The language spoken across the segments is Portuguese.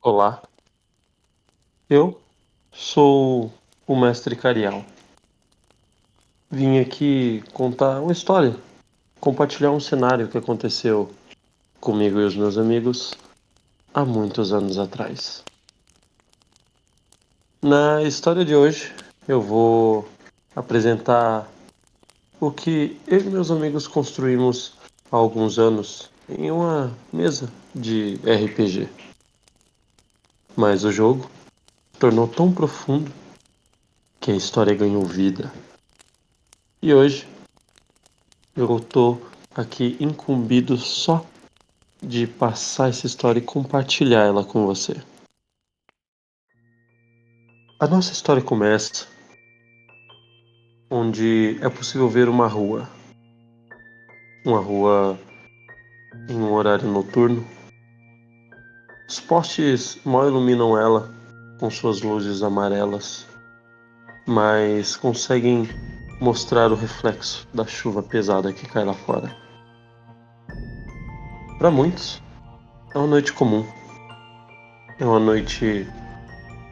Olá, eu sou o Mestre Carial. Vim aqui contar uma história, compartilhar um cenário que aconteceu comigo e os meus amigos há muitos anos atrás. Na história de hoje, eu vou apresentar o que eu e meus amigos construímos há alguns anos em uma mesa de RPG. Mas o jogo se tornou tão profundo que a história ganhou vida. E hoje eu tô aqui incumbido só de passar essa história e compartilhar ela com você. A nossa história começa onde é possível ver uma rua em um horário noturno. Os postes mal iluminam ela com suas luzes amarelas, mas conseguem mostrar o reflexo da chuva pesada que cai lá fora. Para muitos, é uma noite comum, é uma noite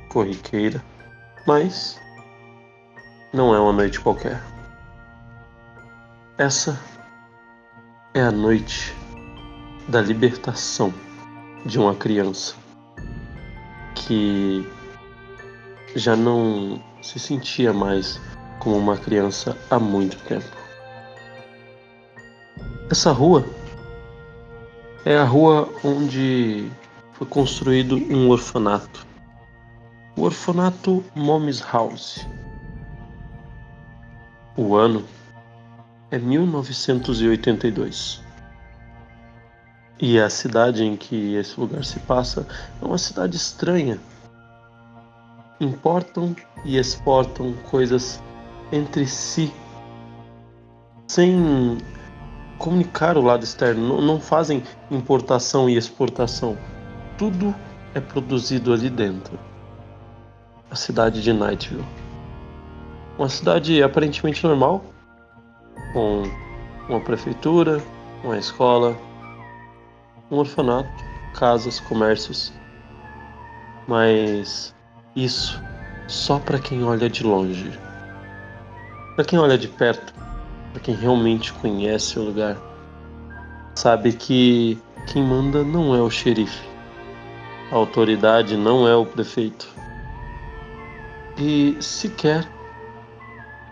corriqueira, mas não é uma noite qualquer. Essa é a noite da libertação de uma criança que já não se sentia mais como uma criança há muito tempo. Essa rua é a rua onde foi construído um orfanato. O orfanato Mommy's House. O ano é 1982. E a cidade em que esse lugar se passa é uma cidade estranha. Importam e exportam coisas entre si, sem comunicar o lado externo. Não fazem importação e exportação. Tudo é produzido ali dentro. A cidade de Nightville. Uma cidade aparentemente normal, com uma prefeitura, uma escola, um orfanato, casas, comércios. Mas isso só para quem olha de longe. Para quem olha de perto, para quem realmente conhece o lugar, sabe que quem manda não é o xerife, a autoridade não é o prefeito. E sequer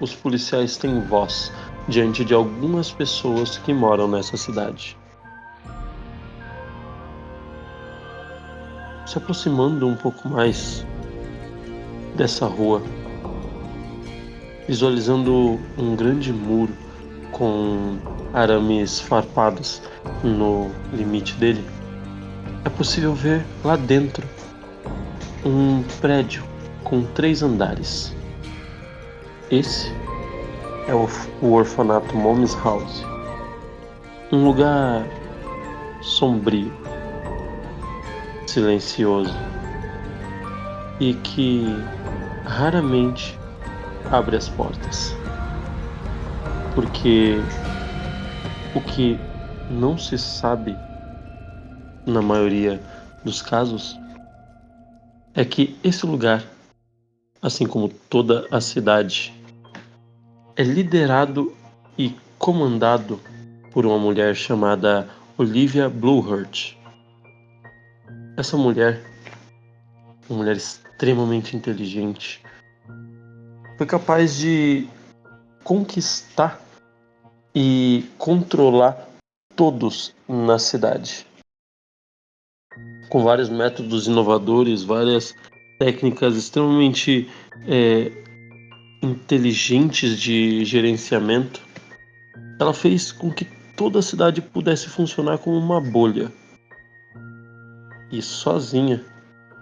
os policiais têm voz diante de algumas pessoas que moram nessa cidade. Se aproximando um pouco mais dessa rua, visualizando um grande muro com arames farpados no limite dele, é possível ver lá dentro um prédio com 3 andares. Esse é o orfanato Mommy's House. Um lugar sombrio, silencioso e que raramente abre as portas. Porque o que não se sabe na maioria dos casos é que esse lugar, assim como toda a cidade, é liderado e comandado por uma mulher chamada Olivia Bluehurt. Essa mulher, uma mulher extremamente inteligente, foi capaz de conquistar e controlar todos na cidade, com vários métodos inovadores, várias técnicas extremamente inteligentes de gerenciamento. Ela fez com que toda a cidade pudesse funcionar como uma bolha e sozinha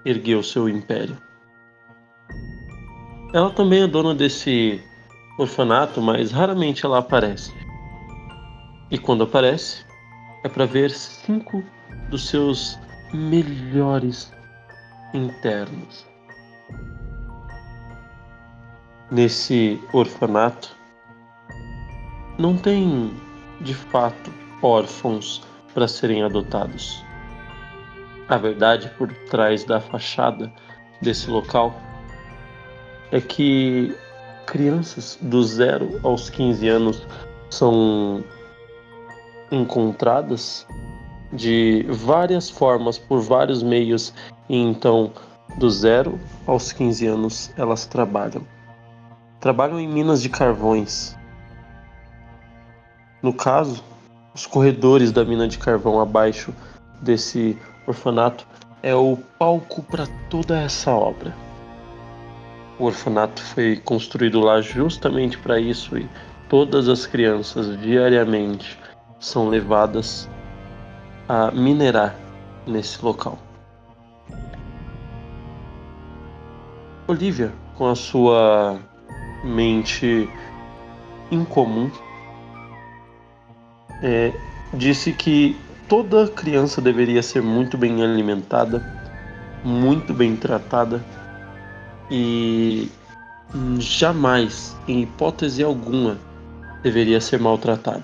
ergueu seu império. Ela também é dona desse orfanato, mas raramente ela aparece. E quando aparece, é para ver 5 dos seus melhores internos. Nesse orfanato, não tem, de fato, órfãos para serem adotados. A verdade por trás da fachada desse local é que crianças do 0 aos 15 anos são encontradas de várias formas, por vários meios, e então, do 0 aos 15 anos, elas trabalham. Trabalham em minas de carvões. No caso, os corredores da mina de carvão abaixo desse orfanato é o palco para toda essa obra. O orfanato foi construído lá justamente para isso e todas as crianças diariamente são levadas a minerar nesse local. Olivia, com a sua mente incomum, disse que toda criança deveria ser muito bem alimentada, muito bem tratada e jamais, em hipótese alguma, deveria ser maltratada.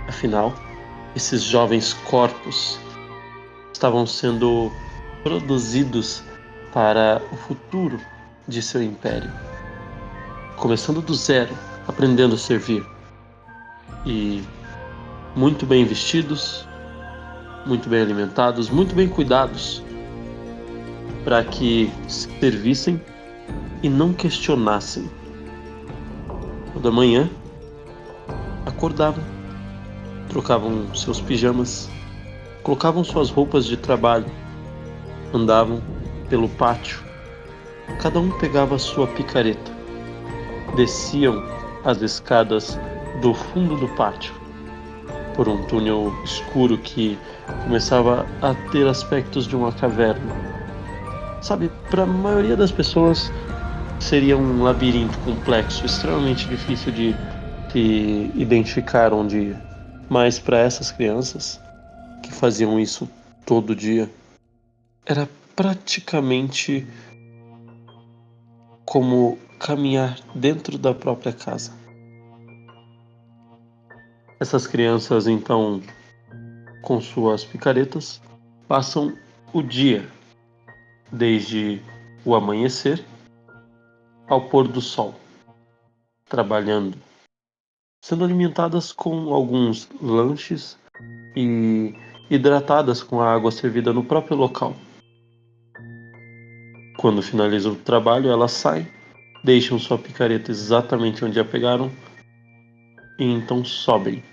Afinal, esses jovens corpos estavam sendo produzidos para o futuro de seu império, começando do 0, aprendendo a servir e muito bem vestidos, muito bem alimentados, muito bem cuidados, para que servissem e não questionassem. Toda manhã, acordavam, trocavam seus pijamas, colocavam suas roupas de trabalho, andavam pelo pátio, cada um pegava sua picareta, desciam as escadas do fundo do pátio, por um túnel escuro que começava a ter aspectos de uma caverna. Sabe, para a maioria das pessoas seria um labirinto complexo, extremamente difícil de se identificar onde ir. Mas para essas crianças que faziam isso todo dia, era praticamente como caminhar dentro da própria casa. Essas crianças, então, com suas picaretas, passam o dia, desde o amanhecer ao pôr do sol, trabalhando, sendo alimentadas com alguns lanches e hidratadas com a água servida no próprio local. Quando finaliza o trabalho, elas saem, deixam sua picareta exatamente onde a pegaram e então sobem,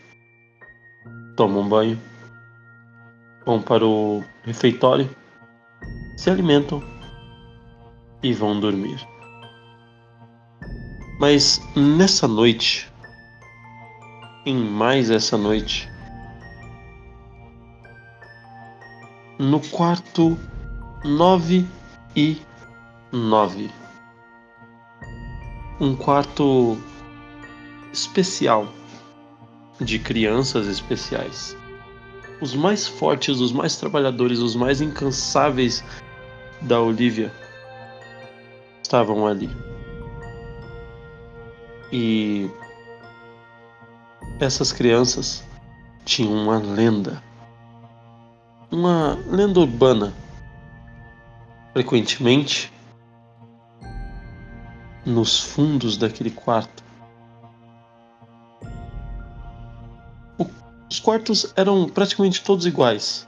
tomam banho, vão para o refeitório, se alimentam e vão dormir. Mas nessa noite, em mais essa noite, no quarto 9 e 9, um quarto especial de crianças especiais, os mais fortes, os mais trabalhadores, os mais incansáveis da Olivia estavam ali. E essas crianças tinham uma lenda urbana. Frequentemente, nos fundos daquele quarto, os quartos eram praticamente todos iguais.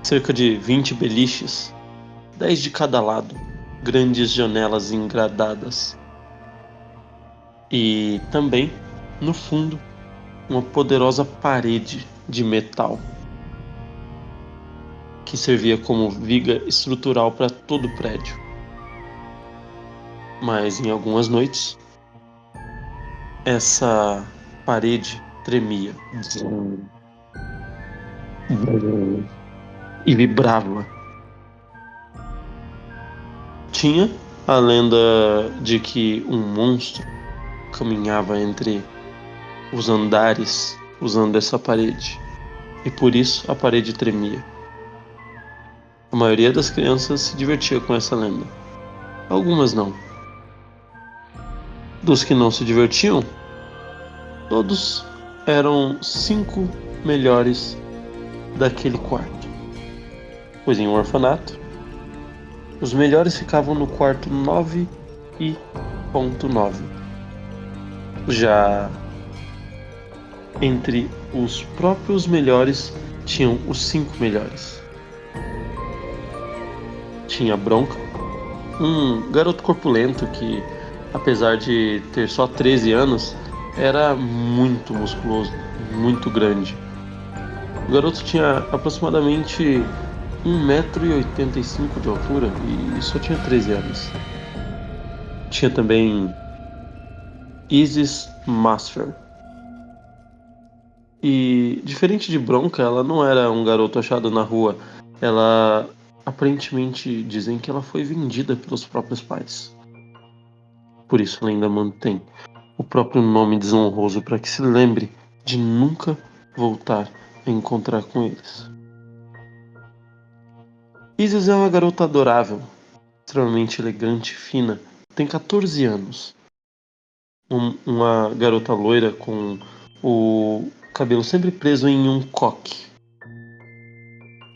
Cerca de 20 beliches, 10 de cada lado, grandes janelas engradadas. E também, no fundo, uma poderosa parede de metal que servia como viga estrutural para todo o prédio. Mas em algumas noites, essa parede tremia e vibrava. Tinha a lenda de que um monstro caminhava entre os andares usando essa parede, e por isso a parede tremia. A maioria das crianças se divertia com essa lenda. Algumas não. Dos que não se divertiam, todos eram 5 melhores daquele quarto. pois em um orfanato, os melhores ficavam no quarto 9 e ponto 9. Já entre os próprios melhores tinham os 5 melhores. Tinha Bronca, um garoto corpulento que, apesar de ter só 13 anos, era muito musculoso, muito grande. O garoto tinha aproximadamente 1,85 m de altura e só tinha 13 anos. Tinha também Isis Master. E, diferente de Bronca, ela não era um garoto achado na rua. Ela, aparentemente, dizem que ela foi vendida pelos próprios pais. Por isso ela ainda mantém o próprio nome desonroso para que se lembre de nunca voltar a encontrar com eles. Isis é uma garota adorável, extremamente elegante e fina. Tem 14 anos. Uma garota loira com o cabelo sempre preso em um coque.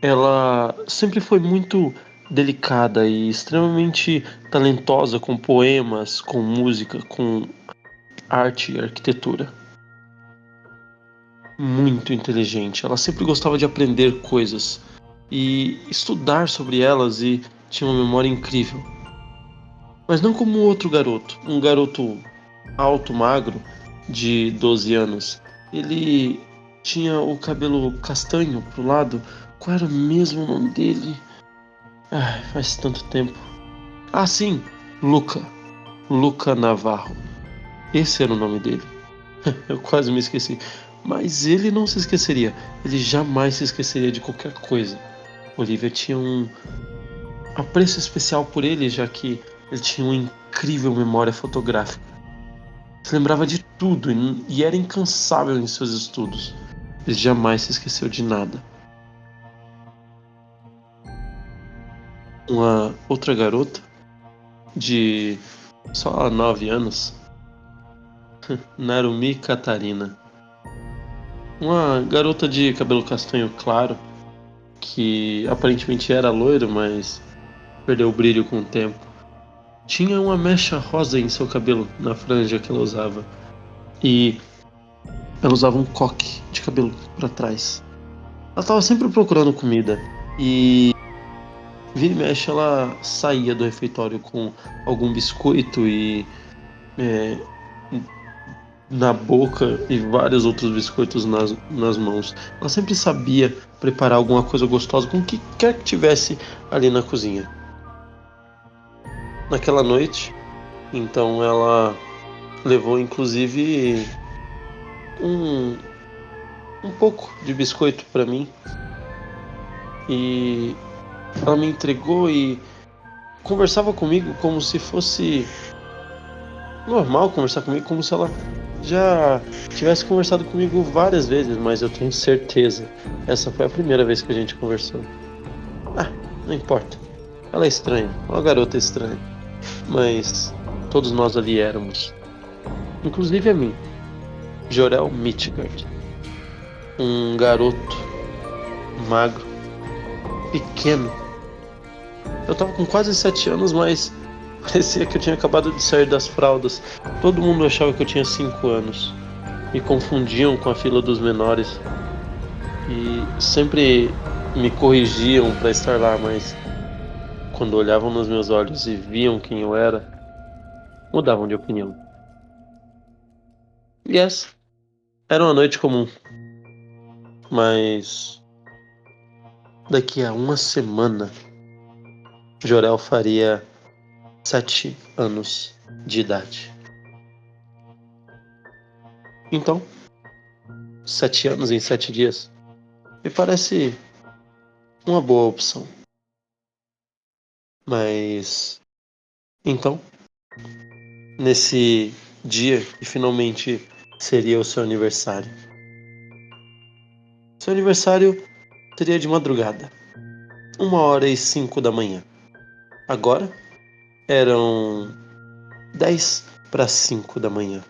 Ela sempre foi muito delicada e extremamente talentosa com poemas, com música, com arte e arquitetura. Muito inteligente. Ela sempre gostava de aprender coisas e estudar sobre elas e tinha uma memória incrível. Mas não como outro garoto, um garoto alto, magro, de 12 anos. Ele tinha o cabelo castanho pro lado. Qual era mesmo o nome dele? Ai, faz tanto tempo. Ah, sim, Luca. Luca Navarro. Esse era o nome dele. Eu quase me esqueci. Mas ele não se esqueceria. Ele jamais se esqueceria de qualquer coisa. Olivia tinha um apreço especial por ele, já que ele tinha uma incrível memória fotográfica. Se lembrava de tudo e era incansável em seus estudos. Ele jamais se esqueceu de nada. Uma outra garota, de só 9 anos, Narumi Catarina. Uma garota de cabelo castanho claro, que aparentemente era loira, mas perdeu o brilho com o tempo. Tinha uma mecha rosa em seu cabelo, na franja que ela usava. E ela usava um coque de cabelo para trás. Ela estava sempre procurando comida. E vira e mexe ela saía do refeitório com algum biscoito e é, na boca e vários outros biscoitos nas mãos. Ela sempre sabia preparar alguma coisa gostosa com o que quer que tivesse ali na cozinha. Naquela noite, então ela levou inclusive um, um pouco de biscoito para mim e ela me entregou e conversava comigo como se fosse normal conversar comigo, como se ela já tivesse conversado comigo várias vezes, mas eu tenho certeza, essa foi a primeira vez que a gente conversou. Ah, não importa. Ela é estranha, uma garota estranha, mas todos nós ali éramos. Inclusive a mim, Jorel Midgard, um garoto magro, pequeno. Eu tava com quase 7 anos, mas parecia que eu tinha acabado de sair das fraldas. Todo mundo achava que eu tinha 5 anos. Me confundiam com a fila dos menores. E sempre me corrigiam para estar lá, mas quando olhavam nos meus olhos e viam quem eu era, mudavam de opinião. E essa era uma noite comum, mas daqui a uma semana, Jorel faria 7 anos de idade. Então, 7 anos em 7 dias me parece uma boa opção. Mas então, nesse dia que finalmente seria o seu aniversário. Seu aniversário seria de madrugada, 1h05 da manhã. Agora eram 10 para 5 da manhã.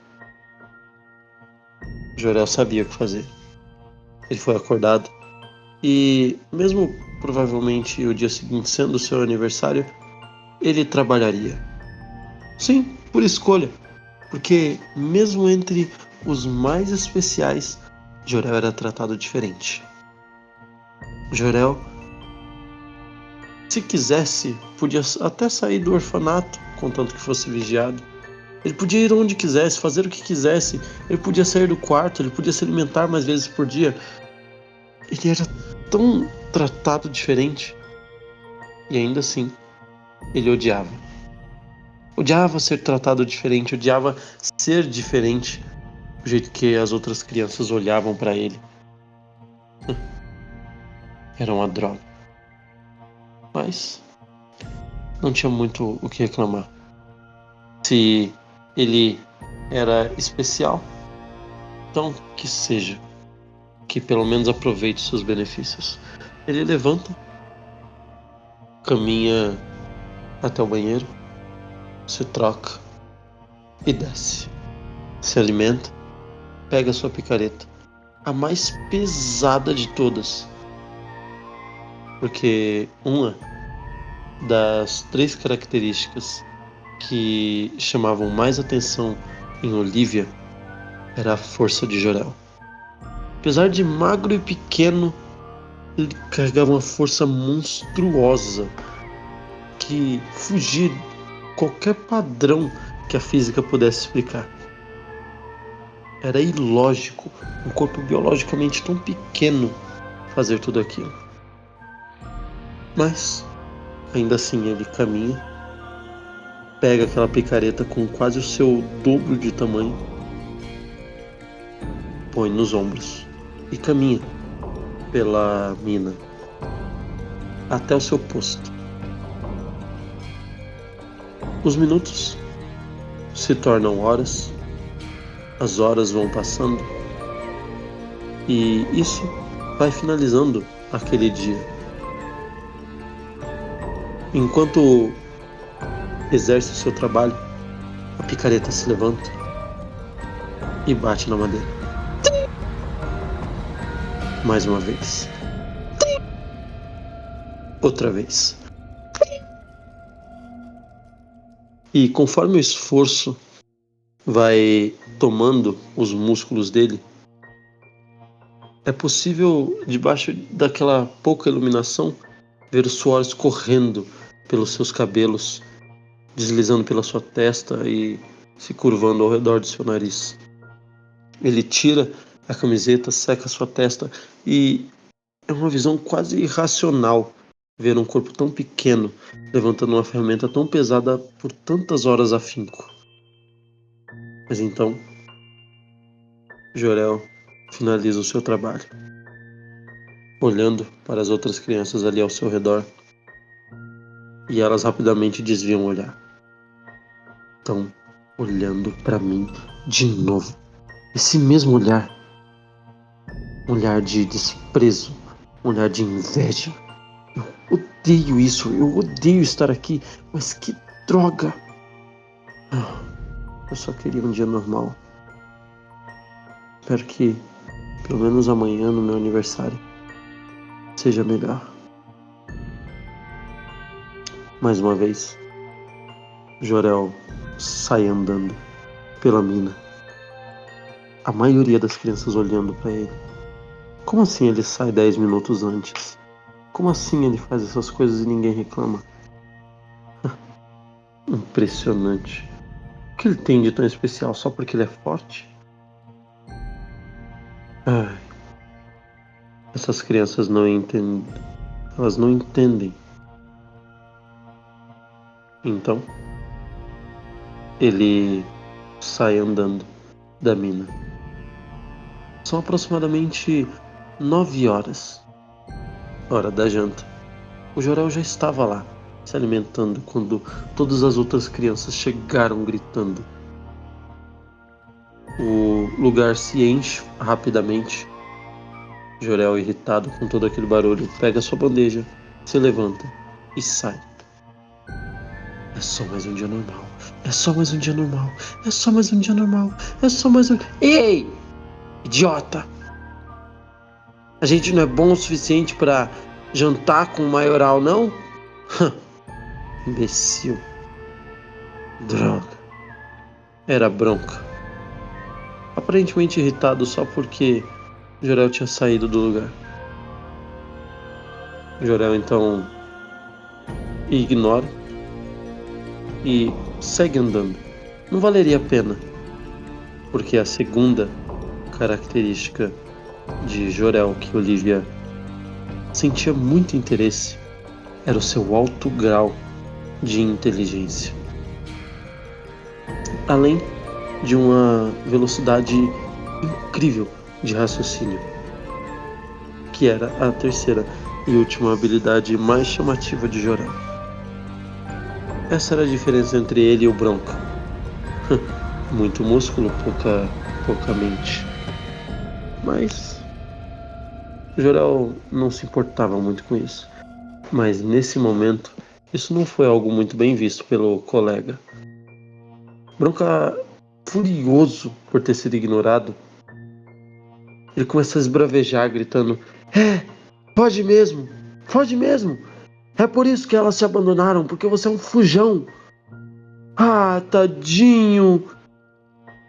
Jorel sabia o que fazer. Ele foi acordado E mesmo provavelmente o dia seguinte sendo o seu aniversário, ele trabalharia. Sim, por escolha, porque mesmo entre os mais especiais, Jorel era tratado diferente. Jorel, se quisesse, podia até sair do orfanato, contanto que fosse vigiado. Ele podia ir onde quisesse, fazer o que quisesse. Ele podia sair do quarto, ele podia se alimentar mais vezes por dia. Ele era tão tratado diferente. E ainda assim, ele odiava. Odiava ser tratado diferente, odiava ser diferente. O jeito que as outras crianças olhavam para ele. Era uma droga. Mas não tinha muito o que reclamar. Se ele era especial, então que seja. Que pelo menos aproveite seus benefícios. Ele levanta, caminha até o banheiro, se troca e desce. Se alimenta, pega sua picareta, a mais pesada de todas, porque uma das 3 características que chamavam mais atenção em Olivia era a força de Jorel. Apesar de magro e pequeno, ele carregava uma força monstruosa que fugia qualquer padrão que a física pudesse explicar. Era ilógico um corpo biologicamente tão pequeno fazer tudo aquilo. Mas, ainda assim, ele caminha, pega aquela picareta com quase o seu dobro de tamanho, põe nos ombros e caminha pela mina até o seu posto. Os minutos se tornam horas, as horas vão passando e isso vai finalizando aquele dia. Enquanto exerce o seu trabalho, a picareta se levanta e bate na madeira. Mais uma vez. Outra vez. E conforme o esforço vai tomando os músculos dele, é possível, debaixo daquela pouca iluminação, ver o suor escorrendo pelos seus cabelos, deslizando pela sua testa e se curvando ao redor do seu nariz. Ele tira a camiseta, seca sua testa e é uma visão quase irracional ver um corpo tão pequeno levantando uma ferramenta tão pesada por tantas horas afinco. Mas então, Jorel finaliza o seu trabalho, olhando para as outras crianças ali ao seu redor, e elas rapidamente desviam o olhar. Estão olhando para mim de novo. Esse mesmo olhar, um olhar de desprezo, um olhar de inveja. Eu odeio isso, eu odeio estar aqui, mas que droga! Eu só queria um dia normal. Espero que, pelo menos amanhã, no meu aniversário, seja melhor. Mais uma vez, Jorel sai andando pela mina. A maioria das crianças olhando para ele. Como assim ele sai 10 minutos antes? Como assim ele faz essas coisas e ninguém reclama? Impressionante. O que ele tem de tão especial só porque ele é forte? Ai, essas crianças não entendem. Elas não entendem. Então, ele sai andando da mina. São aproximadamente 9 horas, hora da janta. O Jorel já estava lá, se alimentando, quando todas as outras crianças chegaram gritando. O lugar se enche rapidamente. Jorel, irritado com todo aquele barulho, pega sua bandeja, se levanta e sai. É só mais um dia normal. É só mais um dia normal. É só mais um dia normal. É só mais um... Ei! Idiota! A gente não é bom o suficiente para jantar com o maioral, não? Imbecil. Droga. Era Bronca. Aparentemente irritado só porque Jorel tinha saído do lugar. Jorel então ignora e segue andando. Não valeria a pena, porque a segunda característica de Jorel que Olivia sentia muito interesse era o seu alto grau de inteligência, além de uma velocidade incrível de raciocínio, que era a terceira e última habilidade mais chamativa de Jorel. Essa era a diferença entre ele e o Bronca. Muito músculo, pouca mente. Mas Jorel não se importava muito com isso. Mas nesse momento, isso não foi algo muito bem visto pelo colega. Bronca, furioso por ter sido ignorado, ele começa a esbravejar, gritando: É, pode mesmo, pode mesmo. É por isso que elas se abandonaram, porque você é um fujão. Ah, tadinho.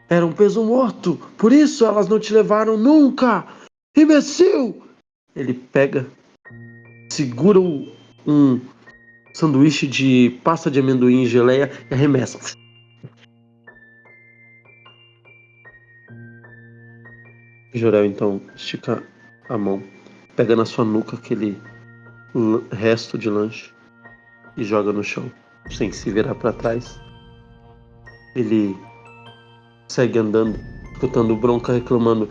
Era um peso morto, por isso elas não te levaram nunca. Imbecil! Ele pega, segura um sanduíche de pasta de amendoim e geleia e arremessa. Jorel então estica a mão, pega na sua nuca aquele resto de lanche e joga no chão, sem se virar para trás. Ele segue andando, escutando o Bronca reclamando: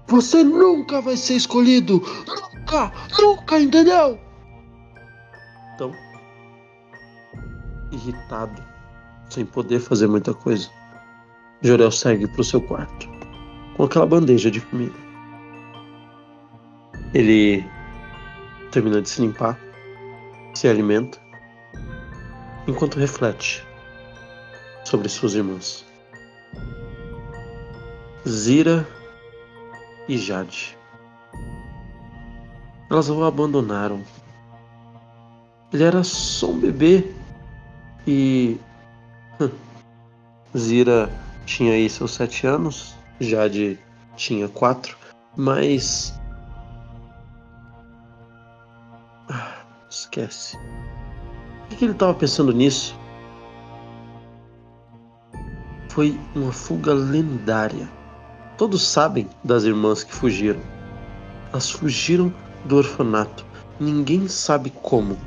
Você nunca vai ser escolhido! Nunca! Nunca, entendeu? Então, irritado, sem poder fazer muita coisa, Jorel segue para o seu quarto, com aquela bandeja de comida. Ele termina de se limpar, se alimenta, enquanto reflete sobre suas irmãs, Zira e Jade. Elas o abandonaram. Ele era só um bebê e Zira tinha aí seus 7 anos, Jade tinha 4, mas esquece. Por que ele estava pensando nisso? Foi uma fuga lendária. Todos sabem das irmãs que fugiram. Elas fugiram do orfanato. Ninguém sabe como,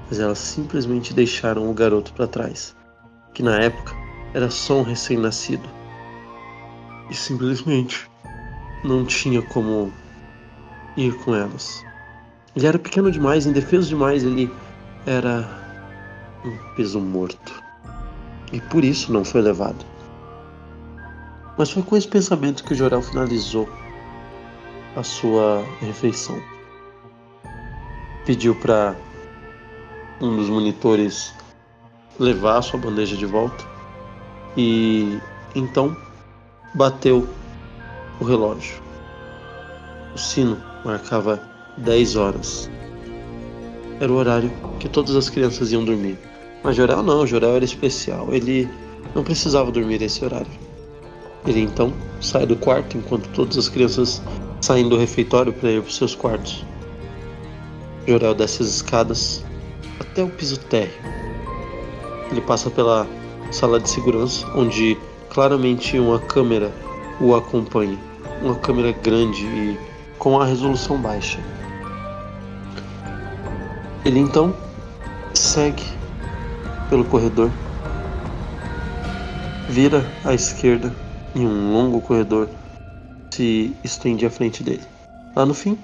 mas elas simplesmente deixaram o garoto para trás, que na época era só um recém-nascido. E simplesmente não tinha como ir com elas. Ele era pequeno demais, indefeso demais, ele era um peso morto. E por isso não foi levado. Mas foi com esse pensamento que o Jorel finalizou a sua refeição. Pediu para um dos monitores levar a sua bandeja de volta e então bateu o relógio. O sino marcava 10 horas. Era o horário que todas as crianças iam dormir. Mas Jorel não, Jorel era especial. Ele não precisava dormir esse horário. Ele então sai do quarto enquanto todas as crianças saem do refeitório para ir para os seus quartos. Jorel desce as escadas até o piso térreo. Ele passa pela sala de segurança, onde claramente uma câmera o acompanha. Uma câmera grande e com a resolução baixa. Ele então segue pelo corredor, vira à esquerda e um longo corredor se estende à frente dele. Lá no fim,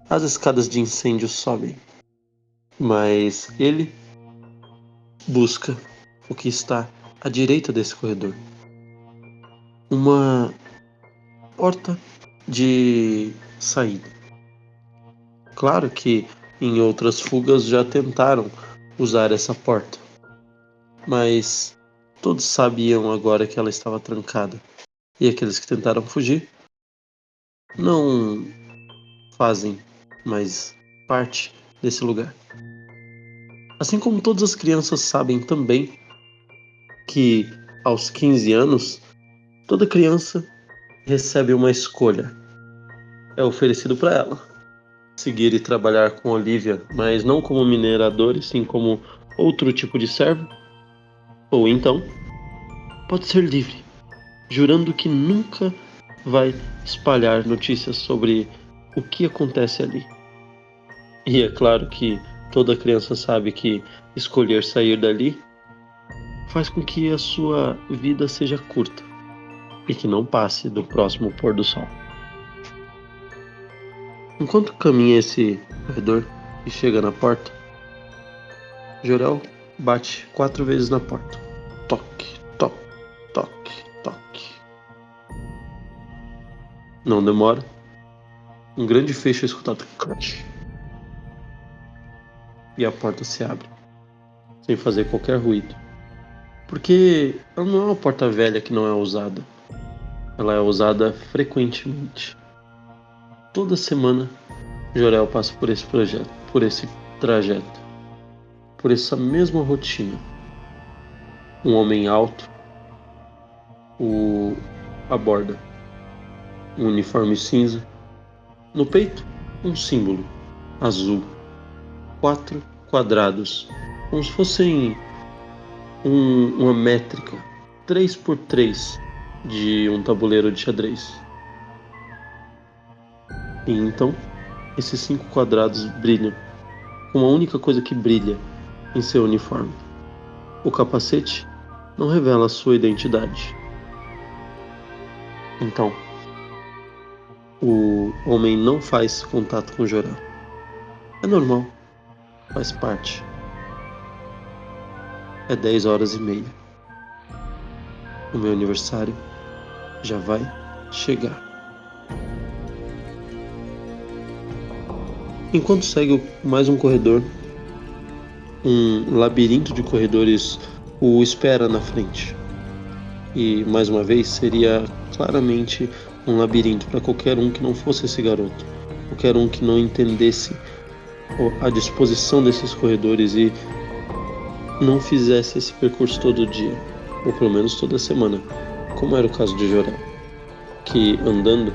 as escadas de incêndio sobem, mas ele busca o que está à direita desse corredor. Uma porta de saída. Claro que em outras fugas já tentaram usar essa porta, mas todos sabiam agora que ela estava trancada. E aqueles que tentaram fugir não fazem mais parte desse lugar. Assim como todas as crianças sabem também que aos 15 anos, toda criança recebe uma escolha. É oferecido para ela seguir e trabalhar com Olivia, mas não como minerador, e sim como outro tipo de servo. Ou então, pode ser livre, jurando que nunca vai espalhar notícias sobre o que acontece ali. E é claro que toda criança sabe que escolher sair dali faz com que a sua vida seja curta e que não passe do próximo pôr do sol. Enquanto caminha esse corredor e chega na porta, Jorel bate 4 vezes na porta. Toque, toque, toque, toque. Não demora. Um grande fecho é escutado. Crash. E a porta se abre, sem fazer qualquer ruído. Porque ela não é uma porta velha que não é usada. Ela é usada frequentemente. Toda semana, Jorel passa por esse projeto, por esse trajeto, por essa mesma rotina. Um homem alto o aborda. Um uniforme cinza. No peito, um símbolo azul. 4 quadrados, como se fossem uma métrica 3x3 de um tabuleiro de xadrez. E então, esses 5 quadrados brilham com uma única coisa que brilha em seu uniforme. O capacete não revela sua identidade. Então, o homem não faz contato com Jorel. É normal, faz parte. É 10h30. O meu aniversário já vai chegar. Enquanto segue mais um corredor, um labirinto de corredores o espera na frente. E, mais uma vez, seria claramente um labirinto para qualquer um que não fosse esse garoto. Qualquer um que não entendesse a disposição desses corredores e não fizesse esse percurso todo dia, ou pelo menos toda semana, como era o caso de Jorel, que andando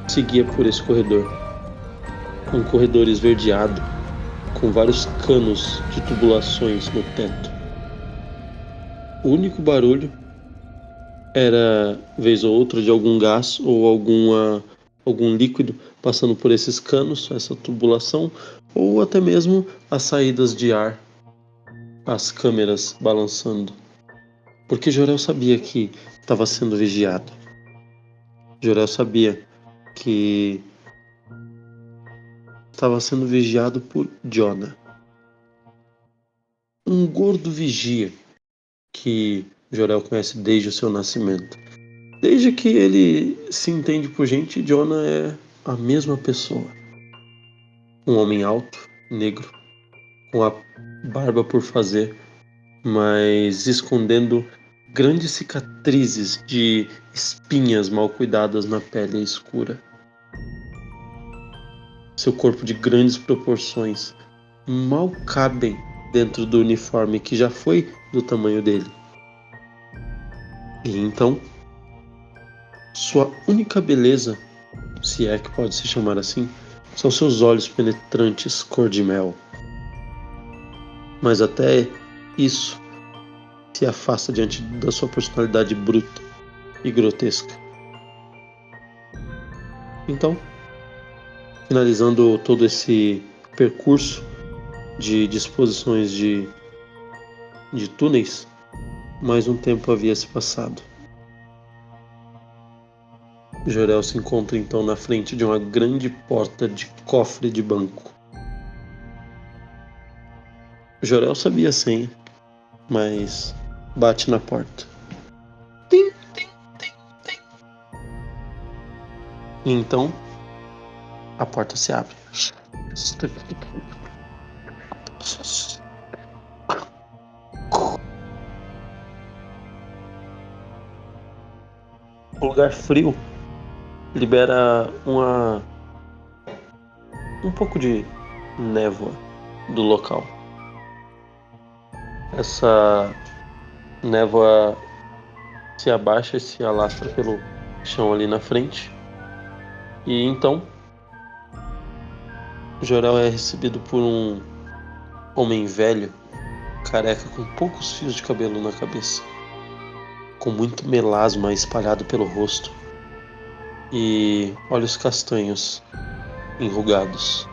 seguia por esse corredor, um corredor esverdeado, com vários canos de tubulações no teto. O único barulho era, vez ou outra, de algum gás ou algum líquido passando por esses canos, essa tubulação, ou até mesmo as saídas de ar, as câmeras balançando. Porque Jorel sabia que estava sendo vigiado. Jorel sabia que estava sendo vigiado por Jonah, um gordo vigia que Jorel conhece desde o seu nascimento. Desde que ele se entende por gente, Jonah é a mesma pessoa. Um homem alto, negro, com a barba por fazer, mas escondendo grandes cicatrizes de espinhas mal cuidadas na pele escura. Seu corpo de grandes proporções mal cabem dentro do uniforme que já foi do tamanho dele. E então, sua única beleza, se é que pode se chamar assim, são seus olhos penetrantes cor de mel. Mas até isso se afasta diante da sua personalidade bruta e grotesca. Então, finalizando todo esse percurso de disposições de túneis, mais um tempo havia se passado. Jorel se encontra então na frente de uma grande porta de cofre de banco. Jorel sabia a senha, mas bate na porta. Tim, tim, tim, tim. E então, a porta se abre. O lugar frio libera uma um pouco de névoa do local. Essa névoa se abaixa e se alastra pelo chão ali na frente. E então, Jorel é recebido por um homem velho, careca, com poucos fios de cabelo na cabeça, com muito melasma espalhado pelo rosto e olhos castanhos enrugados.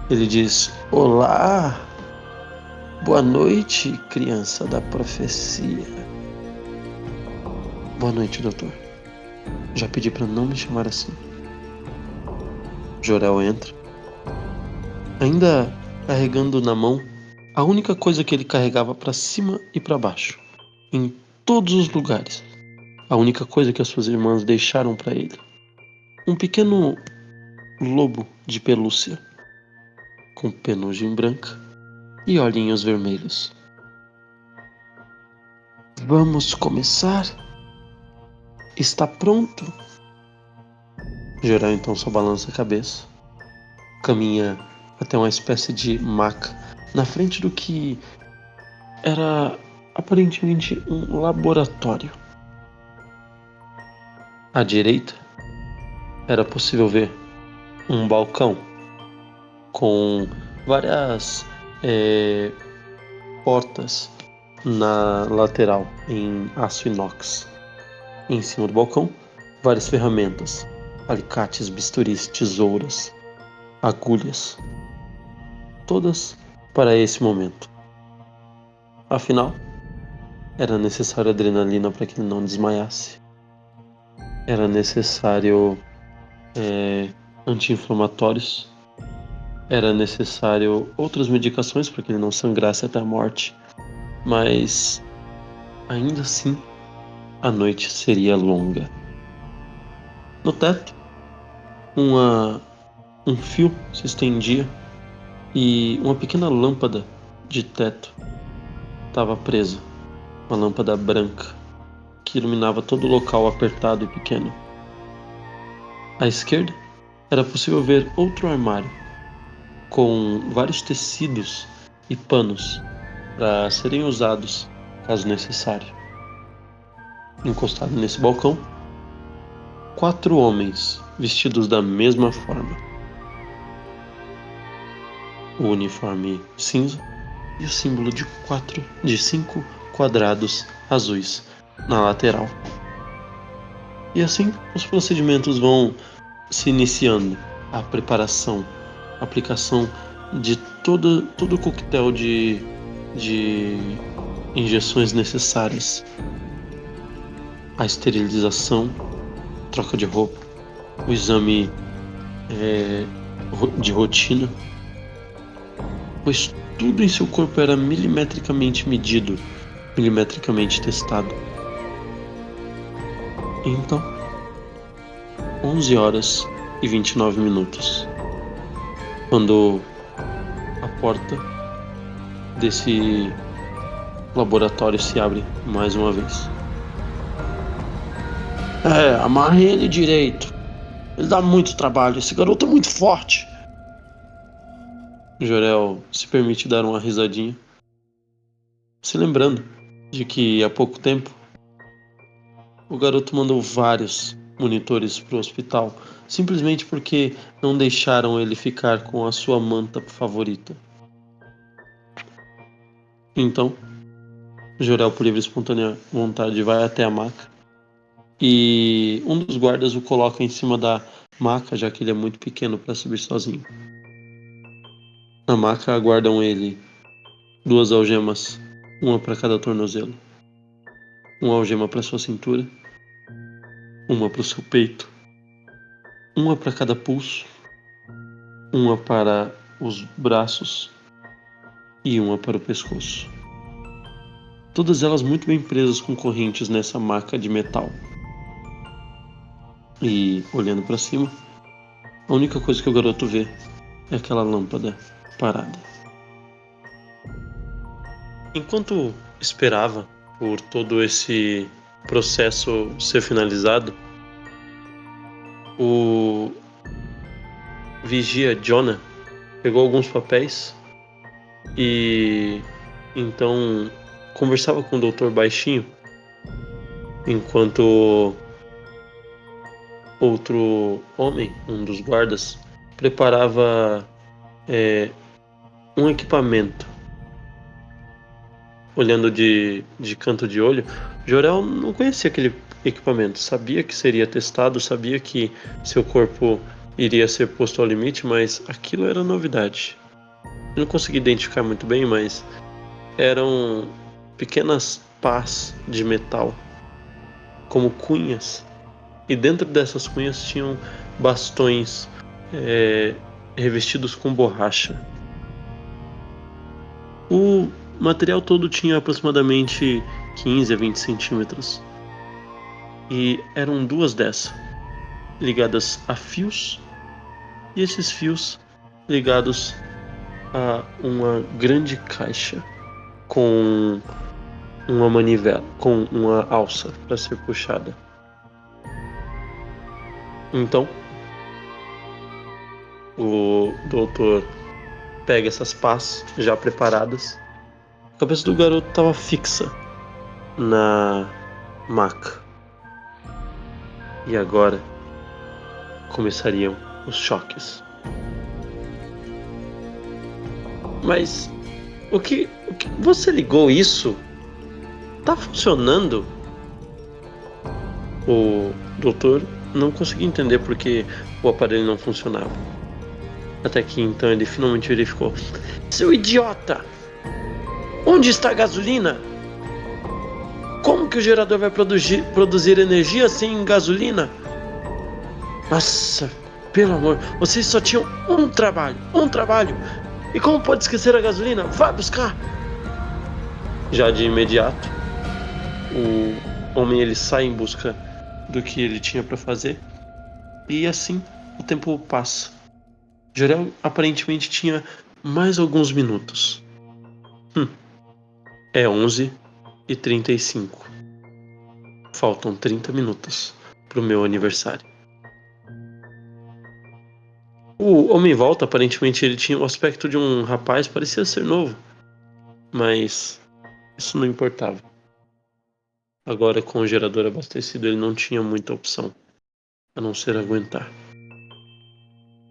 Ele diz: "Olá, boa noite, criança da profecia." "Boa noite, doutor. Já pedi para não me chamar assim." Jorel entra, ainda carregando na mão a única coisa que ele carregava para cima e para baixo, em todos os lugares. A única coisa que as suas irmãs deixaram para ele: um pequeno lobo de pelúcia, com penugem branca e olhinhos vermelhos. "Vamos começar? Está pronto?" Jorel então só balança a cabeça, caminha até uma espécie de maca na frente do que era aparentemente um laboratório. À direita era possível ver um balcão com várias portas na lateral em aço inox. Em cima do balcão, várias ferramentas: alicates, bisturis, tesouras, agulhas, todas para esse momento. Afinal, era necessário adrenalina para que ele não desmaiasse. Era necessário anti-inflamatórios. Era necessário outras medicações para que ele não sangrasse até a morte. Mas, ainda assim, a noite seria longa. No teto, um fio se estendia e uma pequena lâmpada de teto estava presa. Uma lâmpada branca que iluminava todo o local apertado e pequeno. À esquerda, era possível ver outro armário com vários tecidos e panos para serem usados caso necessário. Encostado nesse balcão, 4 homens vestidos da mesma forma. O uniforme cinza e o símbolo de 5 quadrados azuis na lateral. E assim os procedimentos vão se iniciando. A preparação, a aplicação de todo o coquetel de injeções necessárias. A esterilização, troca de roupa, o exame de rotina, pois tudo em seu corpo era milimetricamente medido, milimetricamente testado. Então, 11h29, quando a porta desse laboratório se abre mais uma vez. Amarre ele direito. Ele dá muito trabalho. Esse garoto é muito forte." Jorel se permite dar uma risadinha, se lembrando de que há pouco tempo o garoto mandou vários monitores para o hospital simplesmente porque não deixaram ele ficar com a sua manta favorita. Então, Jorel, por livre e espontânea vontade, vai até a maca e um dos guardas o coloca em cima da maca, já que ele é muito pequeno para subir sozinho. Na maca aguardam ele 2 algemas, uma para cada tornozelo. Uma algema para sua cintura, uma para o seu peito, uma para cada pulso, uma para os braços e uma para o pescoço. Todas elas muito bem presas com correntes nessa maca de metal. E, olhando para cima, a única coisa que o garoto vê é aquela lâmpada parada. Enquanto esperava por todo esse processo ser finalizado, O vigia Jonah pegou alguns papéis e então conversava com o doutor baixinho, enquanto outro homem, um dos guardas, preparava um equipamento. Olhando de canto de olho, Jorel não conhecia aquele equipamento, sabia que seria testado, sabia que seu corpo iria ser posto ao limite, mas aquilo era novidade. Eu não consegui identificar muito bem, mas eram pequenas pás de metal, como cunhas, e dentro dessas cunhas tinham bastões revestidos com borracha. O material todo tinha aproximadamente 15 a 20 centímetros. E eram duas dessas, ligadas a fios, e esses fios ligados a uma grande caixa com uma manivela, com uma alça para ser puxada. Então, o doutor pega essas pás já preparadas. A cabeça do garoto estava fixa na maca. E agora começariam os choques. Mas o que você ligou isso? Tá funcionando? O doutor não conseguia entender porque o aparelho não funcionava. Até que então ele finalmente verificou. Seu idiota! Onde está a gasolina? Como que o gerador vai produzir energia sem gasolina? Nossa, pelo amor, vocês só tinham um trabalho. E como pode esquecer a gasolina? Vai buscar! Já de imediato, o homem ele sai em busca do que ele tinha para fazer. E assim o tempo passa. Jorel aparentemente tinha mais alguns minutos. É 11h35. Faltam 30 minutos pro meu aniversário. O homem volta, aparentemente ele tinha o aspecto de um rapaz, parecia ser novo. Mas isso não importava. Agora com o gerador abastecido ele não tinha muita opção, a não ser aguentar.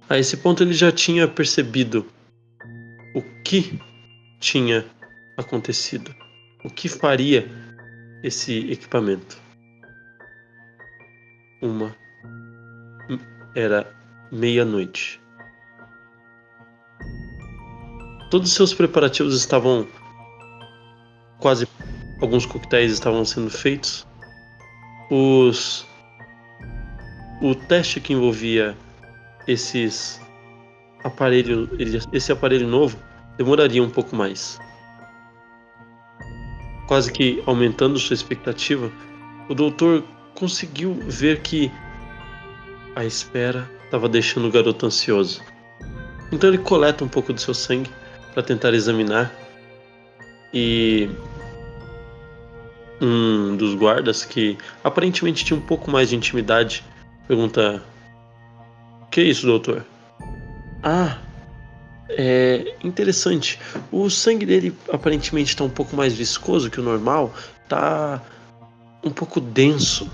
A esse ponto ele já tinha percebido o que tinha acontecido, o que faria esse equipamento. Era meia-noite. Todos os seus preparativos estavam quase... Alguns coquetéis estavam sendo feitos. O teste que envolvia esse aparelho novo demoraria um pouco mais. Quase que aumentando sua expectativa, o doutor conseguiu ver que a espera estava deixando o garoto ansioso. Então ele coleta um pouco do seu sangue para tentar examinar, e um dos guardas, que aparentemente tinha um pouco mais de intimidade, pergunta: "Que é isso, doutor?" "Ah, é interessante. O sangue dele aparentemente está um pouco mais viscoso que o normal, tá um pouco denso.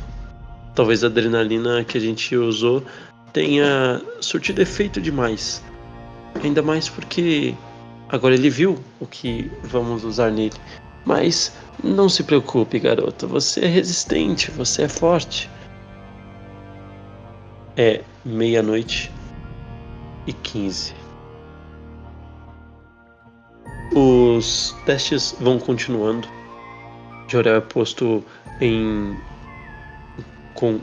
Talvez a adrenalina que a gente usou tenha surtido efeito demais. Ainda mais porque agora ele viu o que vamos usar nele. Mas não se preocupe, garoto. Você é resistente, você é forte." É 00h15. Os testes vão continuando. Jorel é posto com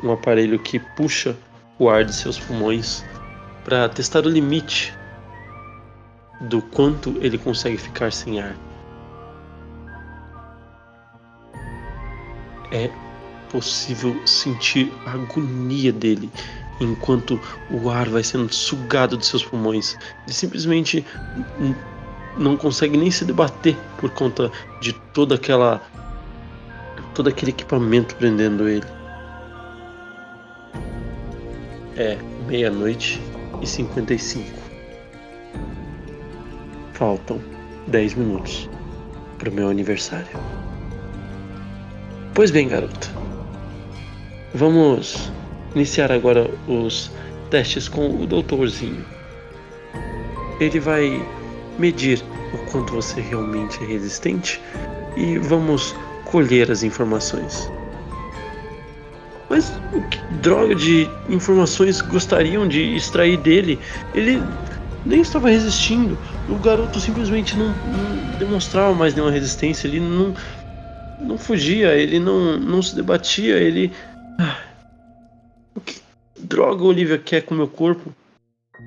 um aparelho que puxa o ar de seus pulmões para testar o limite do quanto ele consegue ficar sem ar. É possível sentir a agonia dele enquanto o ar vai sendo sugado de seus pulmões. Ele simplesmente não consegue nem se debater por conta de todo aquele equipamento prendendo ele. É 00:55. Faltam 10 minutos pro meu aniversário. Pois bem, garoto. Vamos iniciar agora os testes com o doutorzinho. Ele vai medir o quanto você realmente é resistente e vamos colher as informações. Mas o que droga de informações gostariam de extrair dele? Ele nem estava resistindo. O garoto simplesmente não demonstrava mais nenhuma resistência. Ele não fugia, ele não se debatia. Ele. O que droga Olivia quer com o meu corpo?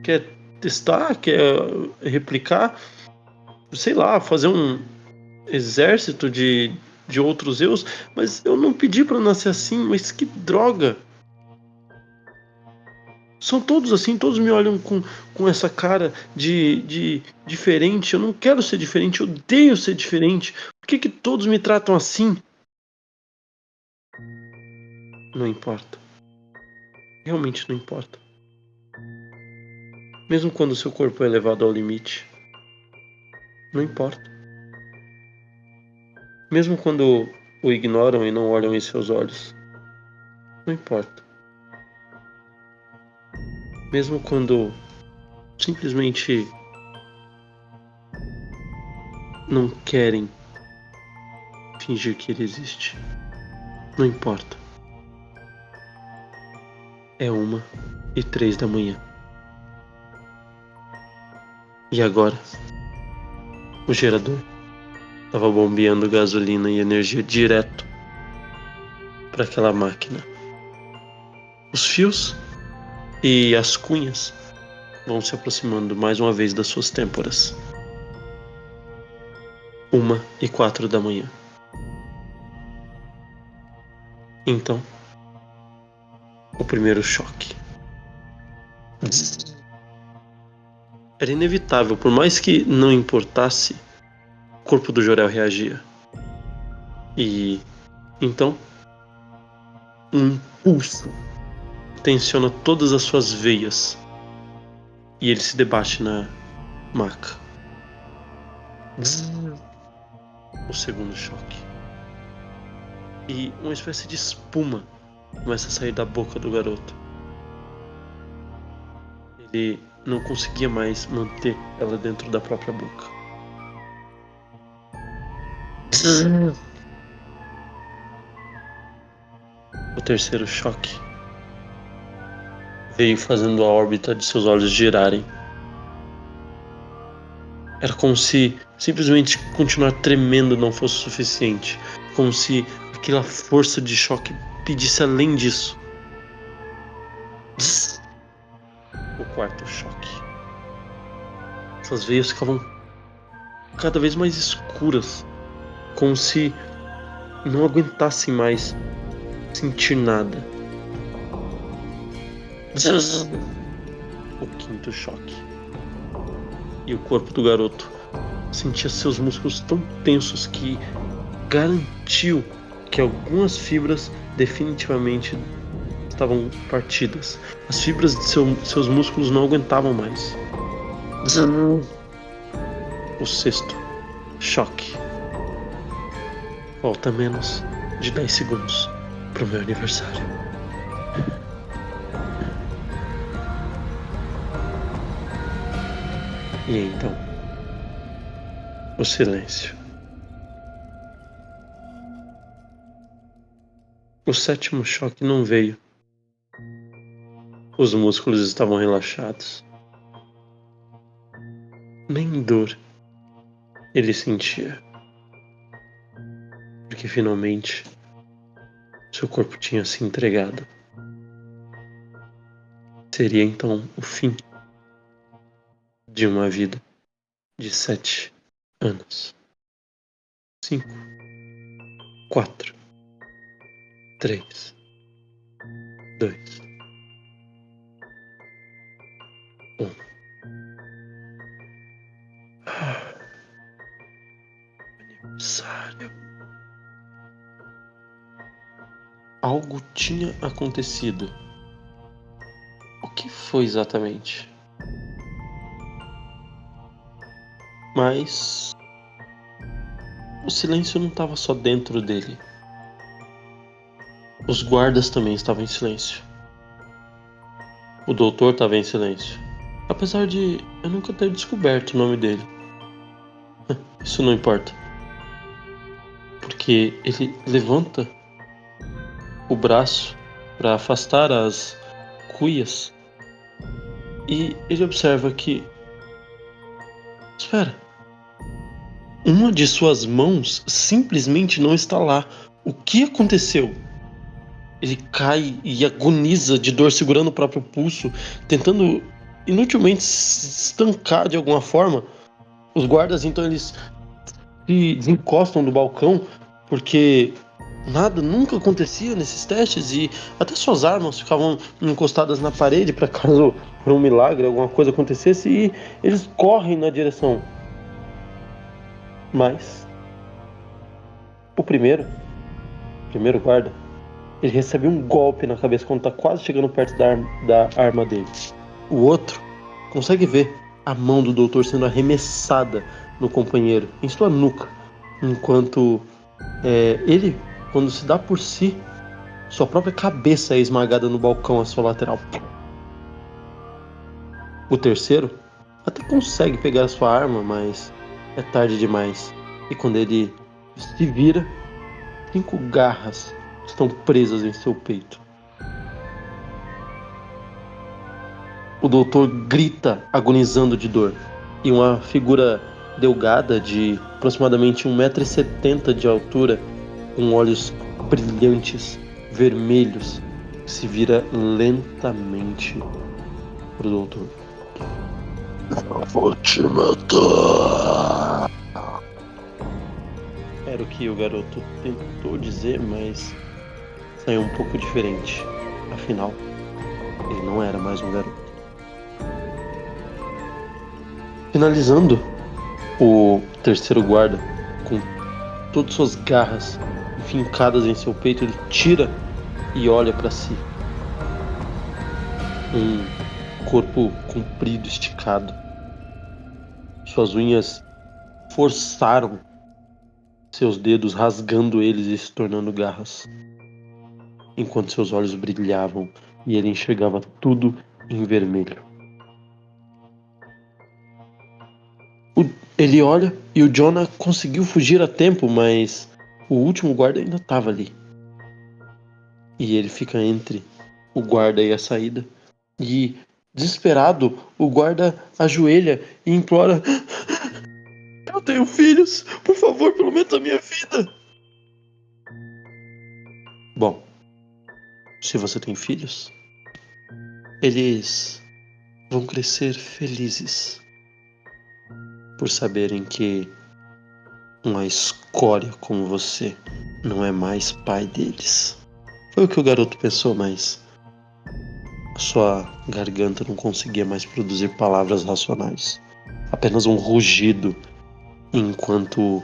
Quer testar? Quer replicar? Sei lá, fazer um exército de outros eus? Mas eu não pedi pra nascer assim. Mas que droga! São todos assim, todos me olham com essa cara de diferente. Eu não quero ser diferente, eu odeio ser diferente. Por que todos me tratam assim? Não importa. Realmente não importa. Mesmo quando seu corpo é levado ao limite. Não importa. Mesmo quando o ignoram e não olham em seus olhos. Não importa. Mesmo quando simplesmente não querem fingir que ele existe. Não importa. É 1:03 da manhã. E agora? O gerador estava bombeando gasolina e energia direto para aquela máquina. Os fios e as cunhas vão se aproximando mais uma vez das suas têmporas. 1:04 da manhã. Então, o primeiro choque. Era inevitável, por mais que não importasse, o corpo do Jor-El reagia. E então, um impulso tensiona todas as suas veias e ele se debate na maca. O segundo choque. E uma espécie de espuma começa a sair da boca do garoto. Ele não conseguia mais manter ela dentro da própria boca. O terceiro choque veio fazendo a órbita de seus olhos girarem. Era como se simplesmente continuar tremendo não fosse suficiente. Como se aquela força de choque pedisse além disso. O quarto choque. Suas veias ficavam cada vez mais escuras. Como se não aguentassem mais sentir nada. O quinto choque. E o corpo do garoto sentia seus músculos tão tensos que garantiu que algumas fibras definitivamente estavam partidas. As fibras de seus músculos não aguentavam mais. O sexto choque. Falta menos de 10 segundos pro meu aniversário. E então, o silêncio. O sétimo choque não veio. Os músculos estavam relaxados. Nem dor ele sentia. Porque finalmente seu corpo tinha se entregado. Seria então o fim de uma vida de 7 anos. 5, 4, 3, 2, 1. Aniversário. Algo tinha acontecido. foi exatamente. Mas o silêncio não estava só dentro dele. Os guardas também estavam em silêncio. O doutor estava em silêncio. Apesar de eu nunca ter descoberto o nome dele. Isso não importa. Porque ele levanta o braço para afastar as cuias e ele observa que, espera, uma de suas mãos simplesmente não está lá. O que aconteceu? Ele cai e agoniza de dor, segurando o próprio pulso, tentando inutilmente se estancar de alguma forma. Os guardas então eles se desencostam do balcão porque nada nunca acontecia nesses testes e até suas armas ficavam encostadas na parede para caso por um milagre alguma coisa acontecesse, e eles correm na direção. Mas o primeiro guarda, ele recebe um golpe na cabeça quando tá quase chegando perto da arma dele. O outro consegue ver a mão do doutor sendo arremessada no companheiro, em sua nuca, enquanto ele, quando se dá por si, sua própria cabeça é esmagada no balcão à sua lateral. O terceiro até consegue pegar a sua arma, mas é tarde demais. E quando ele se vira, 5 garras estão presas em seu peito. O doutor grita, agonizando de dor. E uma figura delgada de aproximadamente 1,70 m de altura, com olhos brilhantes, vermelhos, se vira lentamente pro doutor. Eu vou te matar. Era o que o garoto tentou dizer, mas saiu um pouco diferente. Afinal, ele não era mais um garoto. Finalizando, o terceiro guarda, com todas suas garras fincadas em seu peito, ele tira e olha para si. Um corpo comprido, esticado. Suas unhas forçaram seus dedos, rasgando eles e se tornando garras. Enquanto seus olhos brilhavam e ele enxergava tudo em vermelho. Ele olha e o Jonah conseguiu fugir a tempo, mas o último guarda ainda estava ali. E ele fica entre o guarda e a saída. E, desesperado, o guarda ajoelha e implora: eu tenho filhos, por favor, pelo menos a minha vida. Bom, se você tem filhos, eles vão crescer felizes por saberem que uma escória como você não é mais pai deles. Foi o que o garoto pensou, mas sua garganta não conseguia mais produzir palavras racionais. Apenas um rugido enquanto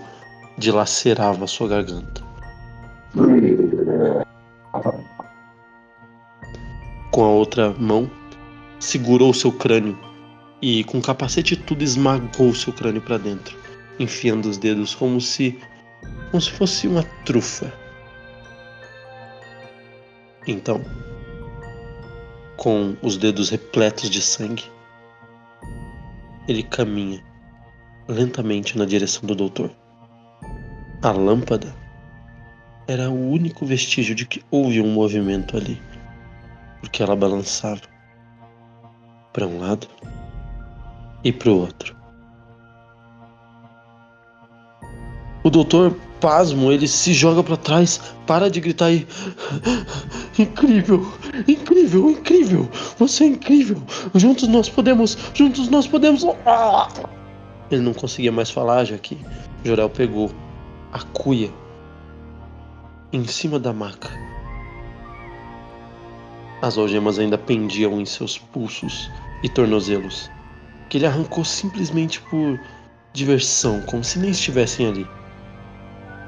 dilacerava sua garganta. Com a outra mão, segurou seu crânio e, com o capacete e tudo, esmagou seu crânio para dentro, enfiando os dedos como se fosse uma trufa. Então, com os dedos repletos de sangue, ele caminha lentamente na direção do doutor. A lâmpada era o único vestígio de que houve um movimento ali, porque ela balançava para um lado e para o outro. O doutor, pasmo, ele se joga para trás, para de gritar e... Incrível, incrível, incrível, você é incrível, juntos nós podemos, Ah! Ele não conseguia mais falar, já que Jor-El pegou a cuia em cima da maca. As algemas ainda pendiam em seus pulsos e tornozelos, que ele arrancou simplesmente por diversão, como se nem estivessem ali.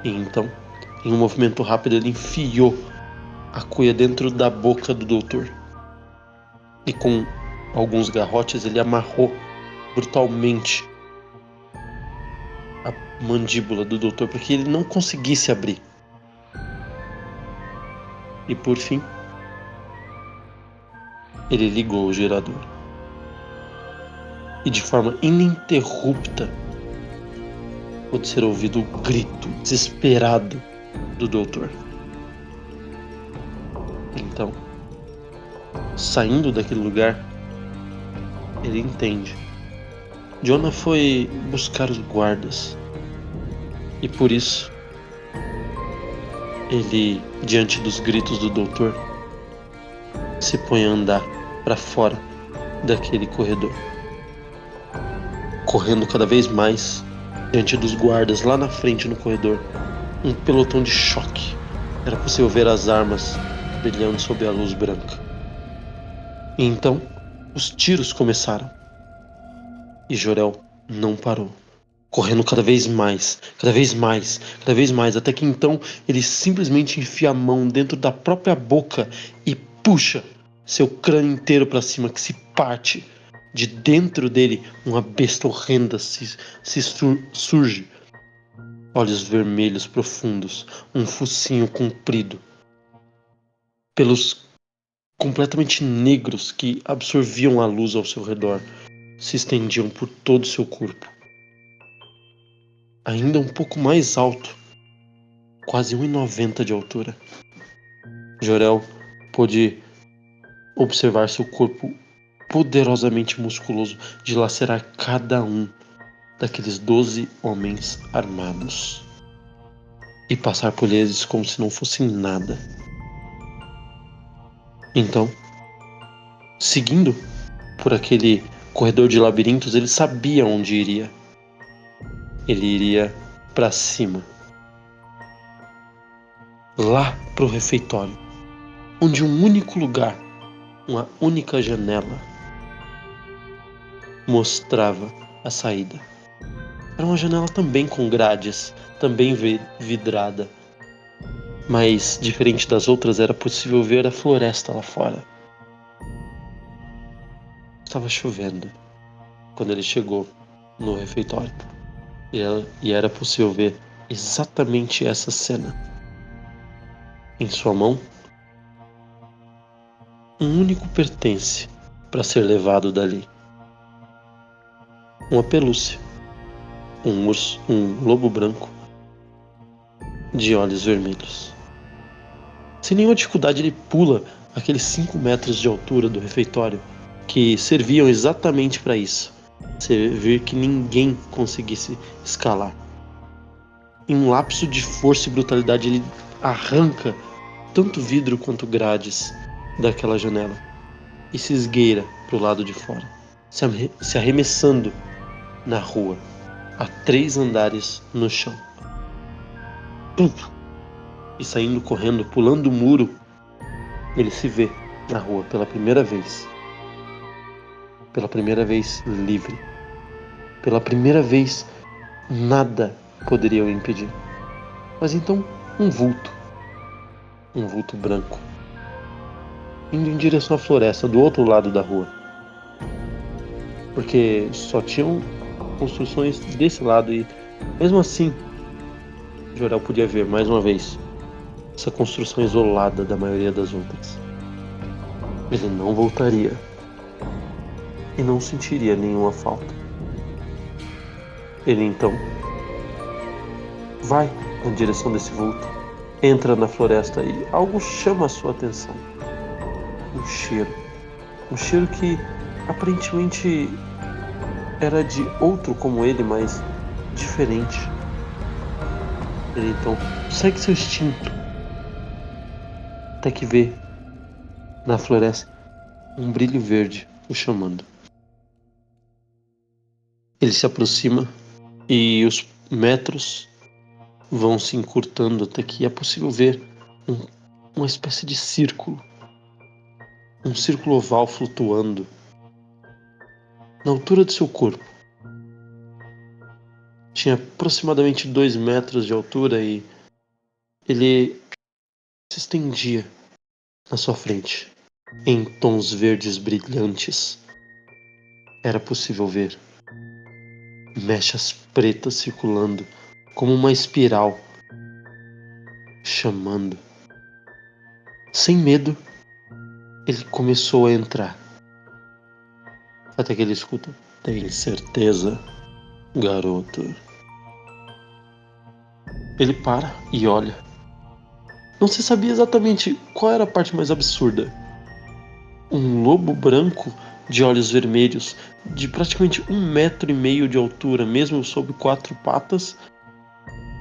E então, em um movimento rápido, ele enfiou a cuia dentro da boca do doutor. E com alguns garrotes, ele amarrou brutalmente a mandíbula do doutor para que ele não conseguisse abrir. E por fim, ele ligou o gerador. E de forma ininterrupta pôde ser ouvido o grito desesperado do doutor. Então, saindo daquele lugar, ele entende. Jonah foi buscar os guardas. E por isso, ele, diante dos gritos do doutor, se põe a andar para fora daquele corredor. Correndo cada vez mais, diante dos guardas lá na frente no corredor, um pelotão de choque. Era possível ver as armas brilhando sob a luz branca. E então, os tiros começaram. E Jor-El não parou. Correndo cada vez mais, cada vez mais, cada vez mais, até que então ele simplesmente enfia a mão dentro da própria boca e puxa seu crânio inteiro para cima, que se parte. De dentro dele, uma besta horrenda surge. Olhos vermelhos profundos, um focinho comprido, pelos completamente negros que absorviam a luz ao seu redor, se estendiam por todo o seu corpo. Ainda um pouco mais alto, quase 1,90 de altura. Jor-El pôde observar seu corpo poderosamente musculoso dilacerar cada um daqueles 12 homens armados e passar por eles como se não fossem nada. Então, seguindo por aquele corredor de labirintos, ele sabia onde iria. Ele iria para cima, lá para o refeitório, onde um único lugar, uma única janela, mostrava a saída. Era uma janela também com grades, também vidrada, mas diferente das outras, era possível ver a floresta lá fora. Estava chovendo quando ele chegou no refeitório e era possível ver exatamente essa cena. Em sua mão, um único pertence para ser levado dali: uma pelúcia, um urso, um lobo branco de olhos vermelhos. Sem nenhuma dificuldade, ele pula aqueles 5 metros de altura do refeitório que serviam exatamente para isso, servir que ninguém conseguisse escalar. Em um lapso de força e brutalidade, ele arranca tanto vidro quanto grades daquela janela e se esgueira para o lado de fora, se arremessando na rua, a 3 andares no chão. E saindo correndo, pulando o muro, ele se vê na rua pela primeira vez. Pela primeira vez livre. Pela primeira vez, nada poderia o impedir. Mas então, um vulto branco, indo em direção à floresta, do outro lado da rua. Porque só tinham construções desse lado e, mesmo assim, Jor-El podia ver, mais uma vez, essa construção isolada da maioria das outras. Ele não voltaria e não sentiria nenhuma falta. Ele então vai na direção desse vulto, entra na floresta e algo chama a sua atenção. Um cheiro que aparentemente era de outro como ele, mas diferente. Ele então segue seu instinto, até que vê na floresta um brilho verde o chamando. Ele se aproxima e os metros vão se encurtando até que é possível ver uma espécie de círculo. Um círculo oval flutuando na altura do seu corpo. Tinha aproximadamente 2 metros de altura e ele se estendia na sua frente, em tons verdes brilhantes, Era possível ver mechas pretas circulando como uma espiral, chamando. Sem medo, ele começou a entrar. Até que ele escuta: "Tem certeza, garoto?" Ele para e olha. Não se sabia exatamente qual era a parte mais absurda. Um lobo branco de olhos vermelhos, de praticamente 1,5 metro de altura, mesmo sob 4 patas,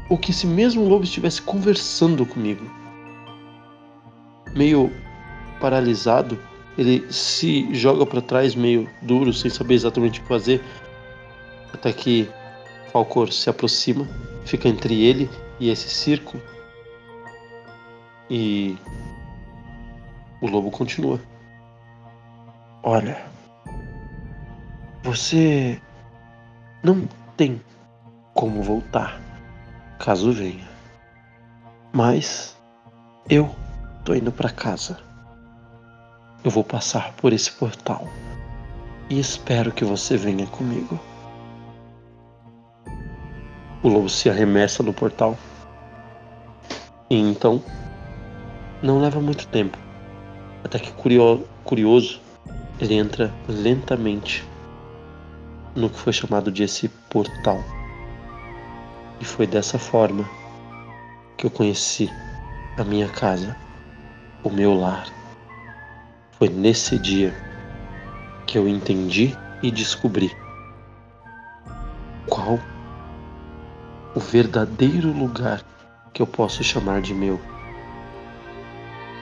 ou que esse mesmo lobo estivesse conversando comigo. Meio paralisado, ele se joga para trás, meio duro, sem saber exatamente o que fazer, até que Falcor se aproxima, fica entre ele e esse círculo, e o lobo continua. Olha, você não tem como voltar, caso venha. Mas eu tô indo pra casa. Eu vou passar por esse portal e espero que você venha comigo. O lobo se arremessa no portal e então não leva muito tempo, até que curioso, ele entra lentamente no que foi chamado de esse portal. E foi dessa forma que eu conheci a minha casa, o meu lar. Foi nesse dia que eu entendi e descobri qual o verdadeiro lugar que eu posso chamar de meu.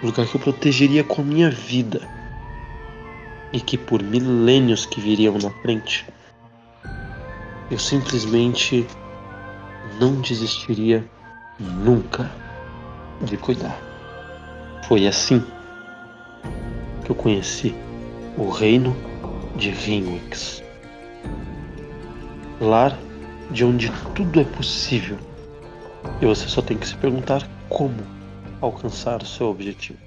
O lugar que eu protegeria com a minha vida e que por milênios que viriam na frente, eu simplesmente não desistiria nunca de cuidar. Foi assim que eu conheci o reino de Rinwix. Lar de onde tudo é possível. E você só tem que se perguntar como alcançar o seu objetivo.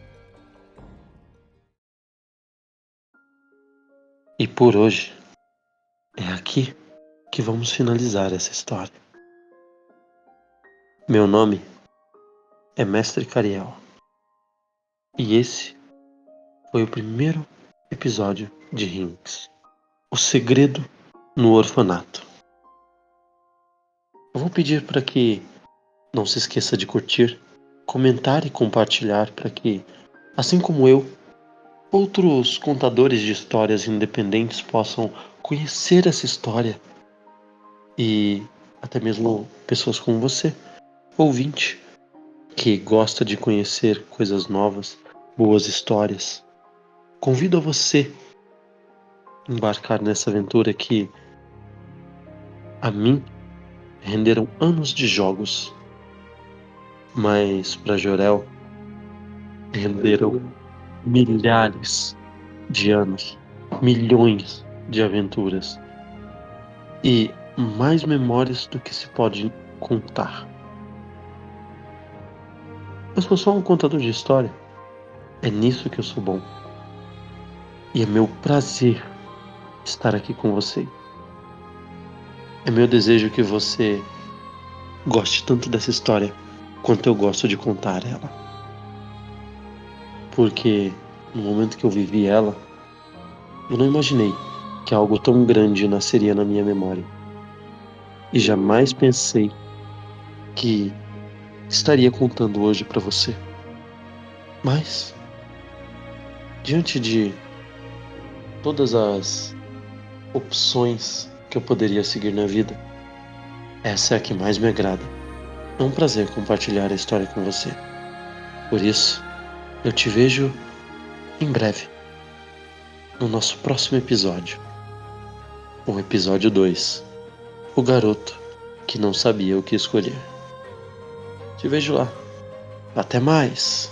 E por hoje, é aqui que vamos finalizar essa história. Meu nome é Mestre Cariel. E esse foi o primeiro episódio de Rinx. O segredo no orfanato. Eu vou pedir para que não se esqueça de curtir, comentar e compartilhar para que, assim como eu, outros contadores de histórias independentes possam conhecer essa história e até mesmo pessoas como você, ouvinte, que gosta de conhecer coisas novas, boas histórias. Convido a você a embarcar nessa aventura que a mim renderam anos de jogos, mas para Jorel renderam milhares de anos, milhões de aventuras e mais memórias do que se pode contar. Eu sou só um contador de história. É nisso que eu sou bom. E é meu prazer estar aqui com você. É meu desejo que você goste tanto dessa história quanto eu gosto de contar ela. Porque no momento que eu vivi ela, eu não imaginei que algo tão grande nasceria na minha memória. E jamais pensei que estaria contando hoje para você. Mas, diante de todas as opções que eu poderia seguir na vida, essa é a que mais me agrada. É um prazer compartilhar a história com você. Por isso, eu te vejo em breve, no nosso próximo episódio. O episódio 2. O garoto que não sabia o que escolher. Te vejo lá. Até mais!